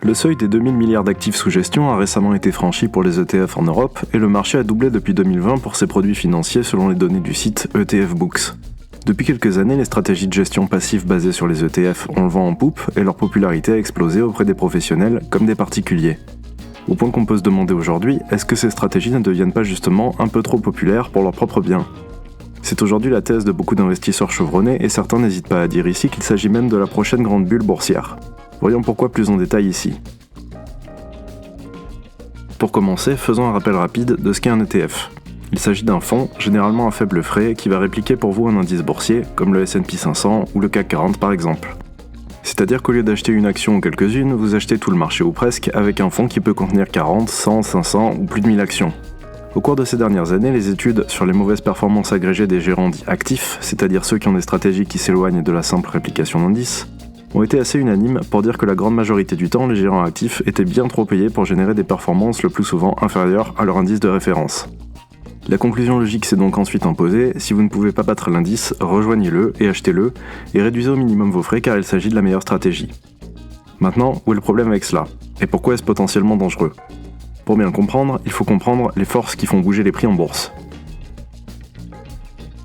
Le seuil des 2000 milliards d'actifs sous gestion a récemment été franchi pour les ETF en Europe et le marché a doublé depuis 2020 pour ses produits financiers selon les données du site ETF Books. Depuis quelques années, les stratégies de gestion passive basées sur les ETF ont le vent en poupe et leur popularité a explosé auprès des professionnels comme des particuliers. Au point qu'on peut se demander aujourd'hui, est-ce que ces stratégies ne deviennent pas justement un peu trop populaires pour leur propre bien ? C'est aujourd'hui la thèse de beaucoup d'investisseurs chevronnés et certains n'hésitent pas à dire ici qu'il s'agit même de la prochaine grande bulle boursière. Voyons pourquoi plus en détail ici. Pour commencer, faisons un rappel rapide de ce qu'est un ETF. Il s'agit d'un fonds, généralement à faible frais, qui va répliquer pour vous un indice boursier, comme le S&P 500 ou le CAC 40 par exemple. C'est-à-dire qu'au lieu d'acheter une action ou quelques-unes, vous achetez tout le marché ou presque, avec un fonds qui peut contenir 40, 100, 500 ou plus de 1000 actions. Au cours de ces dernières années, les études sur les mauvaises performances agrégées des gérants dits actifs, c'est-à-dire ceux qui ont des stratégies qui s'éloignent de la simple réplication d'indices, ont été assez unanimes pour dire que la grande majorité du temps, les gérants actifs étaient bien trop payés pour générer des performances le plus souvent inférieures à leur indice de référence. La conclusion logique s'est donc ensuite imposée, si vous ne pouvez pas battre l'indice, rejoignez-le et achetez-le, et réduisez au minimum vos frais car il s'agit de la meilleure stratégie. Maintenant, où est le problème avec cela ? Et pourquoi est-ce potentiellement dangereux ? Pour bien le comprendre, il faut comprendre les forces qui font bouger les prix en bourse.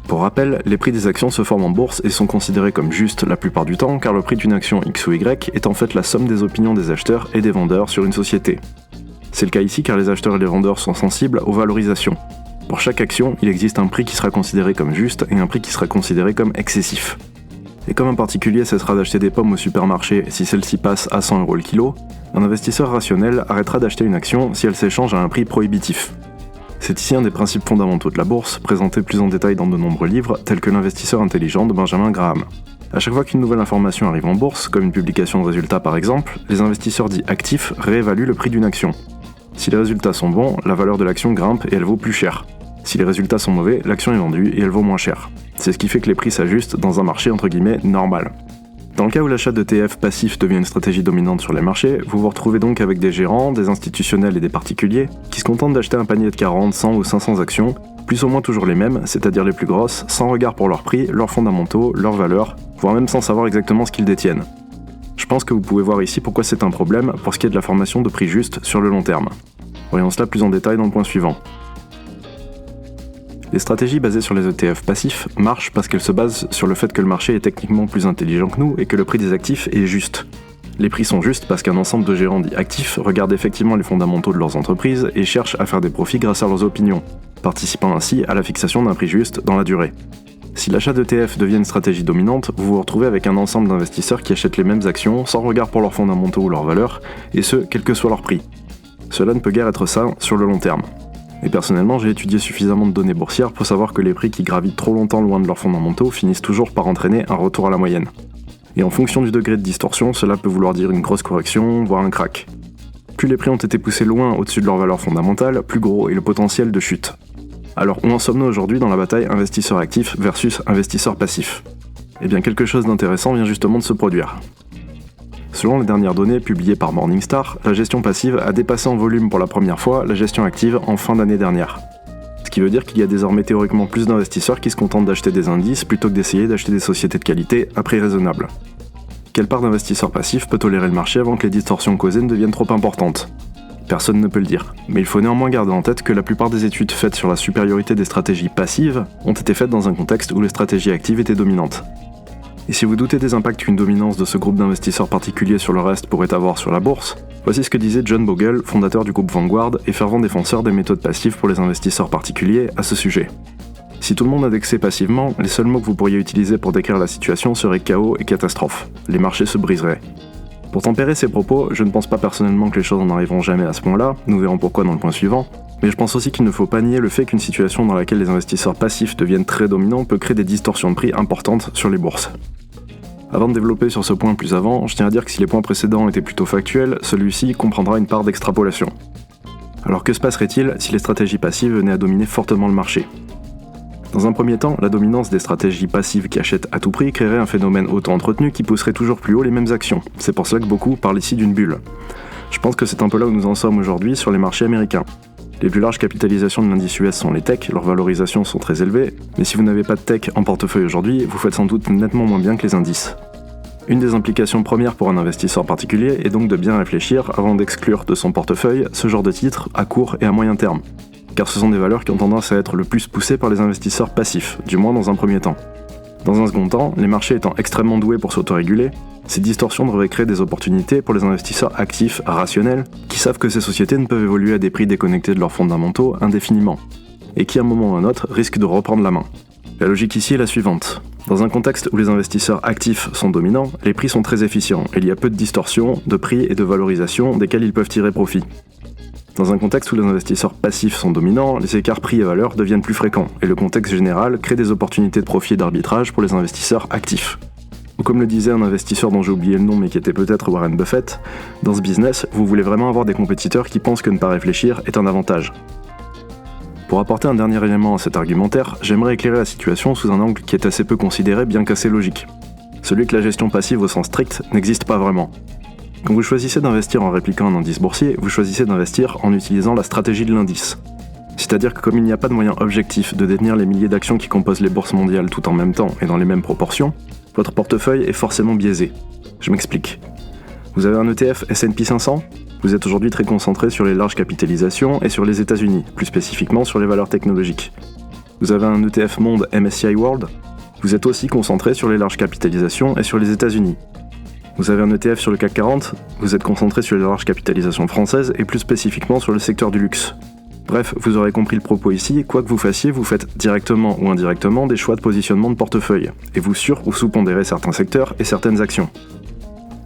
Pour rappel, les prix des actions se forment en bourse et sont considérés comme justes la plupart du temps car le prix d'une action X ou Y est en fait la somme des opinions des acheteurs et des vendeurs sur une société. C'est le cas ici car les acheteurs et les vendeurs sont sensibles aux valorisations. Pour chaque action, il existe un prix qui sera considéré comme juste et un prix qui sera considéré comme excessif. Et comme un particulier cessera d'acheter des pommes au supermarché si celle-ci passe à 100 € le kilo, un investisseur rationnel arrêtera d'acheter une action si elle s'échange à un prix prohibitif. C'est ici un des principes fondamentaux de la bourse, présenté plus en détail dans de nombreux livres, tels que L'investisseur intelligent de Benjamin Graham. À chaque fois qu'une nouvelle information arrive en bourse, comme une publication de résultats par exemple, les investisseurs dits actifs réévaluent le prix d'une action. Si les résultats sont bons, la valeur de l'action grimpe et elle vaut plus cher. Si les résultats sont mauvais, l'action est vendue et elle vaut moins cher. C'est ce qui fait que les prix s'ajustent dans un marché entre guillemets normal. Dans le cas où l'achat d'ETF passifs devient une stratégie dominante sur les marchés, vous vous retrouvez donc avec des gérants, des institutionnels et des particuliers qui se contentent d'acheter un panier de 40, 100 ou 500 actions, plus ou moins toujours les mêmes, c'est-à-dire les plus grosses, sans regard pour leur prix, leurs fondamentaux, leurs valeurs, voire même sans savoir exactement ce qu'ils détiennent. Je pense que vous pouvez voir ici pourquoi c'est un problème pour ce qui est de la formation de prix justes sur le long terme. Voyons cela plus en détail dans le point suivant. Les stratégies basées sur les ETF passifs marchent parce qu'elles se basent sur le fait que le marché est techniquement plus intelligent que nous et que le prix des actifs est juste. Les prix sont justes parce qu'un ensemble de gérants dits actifs regardent effectivement les fondamentaux de leurs entreprises et cherchent à faire des profits grâce à leurs opinions, participant ainsi à la fixation d'un prix juste dans la durée. Si l'achat d'ETF devient une stratégie dominante, vous vous retrouvez avec un ensemble d'investisseurs qui achètent les mêmes actions sans regard pour leurs fondamentaux ou leurs valeurs, et ce, quel que soit leur prix. Cela ne peut guère être sain sur le long terme. Et personnellement, j'ai étudié suffisamment de données boursières pour savoir que les prix qui gravitent trop longtemps loin de leurs fondamentaux finissent toujours par entraîner un retour à la moyenne. Et en fonction du degré de distorsion, cela peut vouloir dire une grosse correction, voire un crack. Plus les prix ont été poussés loin au-dessus de leur valeur fondamentale, plus gros est le potentiel de chute. Alors où en sommes-nous aujourd'hui dans la bataille investisseur actif versus investisseur passif ? Eh bien quelque chose d'intéressant vient justement de se produire. Selon les dernières données publiées par Morningstar, la gestion passive a dépassé en volume pour la première fois la gestion active en fin d'année dernière. Ce qui veut dire qu'il y a désormais théoriquement plus d'investisseurs qui se contentent d'acheter des indices plutôt que d'essayer d'acheter des sociétés de qualité à prix raisonnable. Quelle part d'investisseurs passifs peut tolérer le marché avant que les distorsions causées ne deviennent trop importantes ? Personne ne peut le dire, mais il faut néanmoins garder en tête que la plupart des études faites sur la supériorité des stratégies passives ont été faites dans un contexte où les stratégies actives étaient dominantes. Et si vous doutez des impacts qu'une dominance de ce groupe d'investisseurs particuliers sur le reste pourrait avoir sur la bourse, voici ce que disait John Bogle, fondateur du groupe Vanguard et fervent défenseur des méthodes passives pour les investisseurs particuliers, à ce sujet. Si tout le monde indexait passivement, les seuls mots que vous pourriez utiliser pour décrire la situation seraient chaos et catastrophe. Les marchés se briseraient. Pour tempérer ces propos, je ne pense pas personnellement que les choses en arriveront jamais à ce point-là, nous verrons pourquoi dans le point suivant, mais je pense aussi qu'il ne faut pas nier le fait qu'une situation dans laquelle les investisseurs passifs deviennent très dominants peut créer des distorsions de prix importantes sur les bourses. Avant de développer sur ce point plus avant, je tiens à dire que si les points précédents étaient plutôt factuels, celui-ci comprendra une part d'extrapolation. Alors que se passerait-il si les stratégies passives venaient à dominer fortement le marché ? Dans un premier temps, la dominance des stratégies passives qui achètent à tout prix créerait un phénomène auto-entretenu qui pousserait toujours plus haut les mêmes actions. C'est pour cela que beaucoup parlent ici d'une bulle. Je pense que c'est un peu là où nous en sommes aujourd'hui sur les marchés américains. Les plus larges capitalisations de l'indice US sont les techs, leurs valorisations sont très élevées, mais si vous n'avez pas de tech en portefeuille aujourd'hui, vous faites sans doute nettement moins bien que les indices. Une des implications premières pour un investisseur particulier est donc de bien réfléchir avant d'exclure de son portefeuille ce genre de titres à court et à moyen terme, car ce sont des valeurs qui ont tendance à être le plus poussées par les investisseurs passifs, du moins dans un premier temps. Dans un second temps, les marchés étant extrêmement doués pour s'autoréguler, ces distorsions devraient créer des opportunités pour les investisseurs actifs, rationnels, qui savent que ces sociétés ne peuvent évoluer à des prix déconnectés de leurs fondamentaux indéfiniment, et qui à un moment ou à un autre risquent de reprendre la main. La logique ici est la suivante. Dans un contexte où les investisseurs actifs sont dominants, les prix sont très efficients, et il y a peu de distorsions, de prix et de valorisation desquelles ils peuvent tirer profit. Dans un contexte où les investisseurs passifs sont dominants, les écarts prix et valeurs deviennent plus fréquents, et le contexte général crée des opportunités de profit et d'arbitrage pour les investisseurs actifs. Ou comme le disait un investisseur dont j'ai oublié le nom mais qui était peut-être Warren Buffett, dans ce business, vous voulez vraiment avoir des compétiteurs qui pensent que ne pas réfléchir est un avantage. Pour apporter un dernier élément à cet argumentaire, j'aimerais éclairer la situation sous un angle qui est assez peu considéré bien qu'assez logique. Celui que la gestion passive au sens strict n'existe pas vraiment. Quand vous choisissez d'investir en répliquant un indice boursier, vous choisissez d'investir en utilisant la stratégie de l'indice. C'est-à-dire que comme il n'y a pas de moyen objectif de détenir les milliers d'actions qui composent les bourses mondiales tout en même temps et dans les mêmes proportions, votre portefeuille est forcément biaisé. Je m'explique. Vous avez un ETF S&P 500 ? Vous êtes aujourd'hui très concentré sur les larges capitalisations et sur les États-Unis, plus spécifiquement sur les valeurs technologiques. Vous avez un ETF Monde MSCI World ? Vous êtes aussi concentré sur les larges capitalisations et sur les États-Unis. Vous avez un ETF sur le CAC 40 ? Vous êtes concentré sur les larges capitalisations françaises et plus spécifiquement sur le secteur du luxe. Bref, vous aurez compris le propos ici, quoi que vous fassiez, vous faites directement ou indirectement des choix de positionnement de portefeuille, et vous sur- ou sous-pondérez certains secteurs et certaines actions.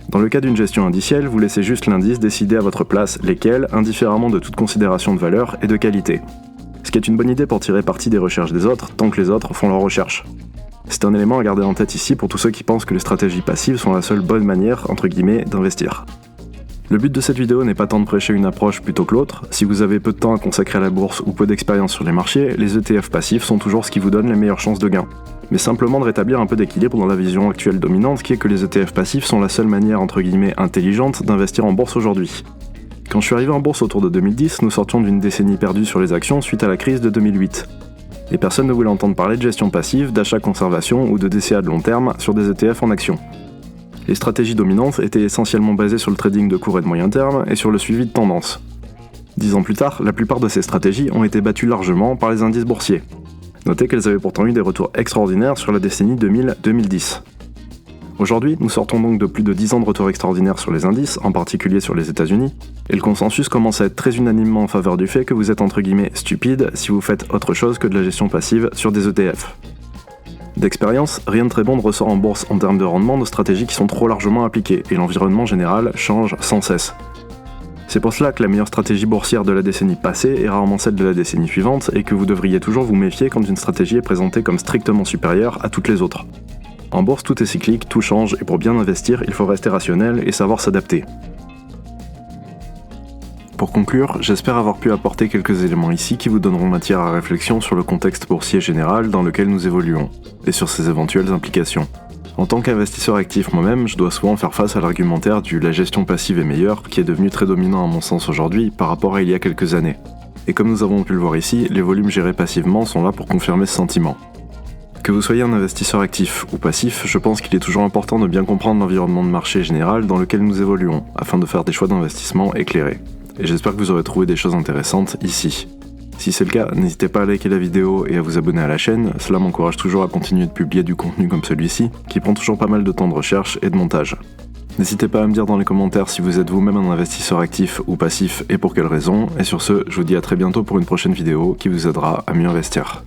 Dans le cas d'une gestion indicielle, vous laissez juste l'indice décider à votre place lesquels, indifféremment de toute considération de valeur et de qualité. Ce qui est une bonne idée pour tirer parti des recherches des autres, tant que les autres font leurs recherches. C'est un élément à garder en tête ici pour tous ceux qui pensent que les stratégies passives sont la seule bonne manière, entre guillemets, d'investir. Le but de cette vidéo n'est pas tant de prêcher une approche plutôt que l'autre. Si vous avez peu de temps à consacrer à la bourse ou peu d'expérience sur les marchés, les ETF passifs sont toujours ce qui vous donne les meilleures chances de gain. Mais simplement de rétablir un peu d'équilibre dans la vision actuelle dominante qui est que les ETF passifs sont la seule manière entre guillemets intelligente d'investir en bourse aujourd'hui. Quand je suis arrivé en bourse autour de 2010, nous sortions d'une décennie perdue sur les actions suite à la crise de 2008. Et personne ne voulait entendre parler de gestion passive, d'achat-conservation ou de DCA de long terme sur des ETF en actions. Les stratégies dominantes étaient essentiellement basées sur le trading de court et de moyen terme et sur le suivi de tendance. 10 ans plus tard, la plupart de ces stratégies ont été battues largement par les indices boursiers. Notez qu'elles avaient pourtant eu des retours extraordinaires sur la décennie 2000-2010. Aujourd'hui, nous sortons donc de plus de 10 ans de retours extraordinaires sur les indices, en particulier sur les États-Unis, et le consensus commence à être très unanimement en faveur du fait que vous êtes entre guillemets stupide si vous faites autre chose que de la gestion passive sur des ETF. D'expérience, rien de très bon ne ressort en bourse en termes de rendement de stratégies qui sont trop largement appliquées, et l'environnement général change sans cesse. C'est pour cela que la meilleure stratégie boursière de la décennie passée est rarement celle de la décennie suivante, et que vous devriez toujours vous méfier quand une stratégie est présentée comme strictement supérieure à toutes les autres. En bourse, tout est cyclique, tout change, et pour bien investir, il faut rester rationnel et savoir s'adapter. Pour conclure, j'espère avoir pu apporter quelques éléments ici qui vous donneront matière à réflexion sur le contexte boursier général dans lequel nous évoluons, et sur ses éventuelles implications. En tant qu'investisseur actif moi-même, je dois souvent faire face à l'argumentaire du « la gestion passive est meilleure » qui est devenu très dominant à mon sens aujourd'hui par rapport à il y a quelques années. Et comme nous avons pu le voir ici, les volumes gérés passivement sont là pour confirmer ce sentiment. Que vous soyez un investisseur actif ou passif, je pense qu'il est toujours important de bien comprendre l'environnement de marché général dans lequel nous évoluons, afin de faire des choix d'investissement éclairés. Et j'espère que vous aurez trouvé des choses intéressantes ici. Si c'est le cas, n'hésitez pas à liker la vidéo et à vous abonner à la chaîne, cela m'encourage toujours à continuer de publier du contenu comme celui-ci, qui prend toujours pas mal de temps de recherche et de montage. N'hésitez pas à me dire dans les commentaires si vous êtes vous-même un investisseur actif ou passif et pour quelles raisons, et sur ce, je vous dis à très bientôt pour une prochaine vidéo qui vous aidera à mieux investir.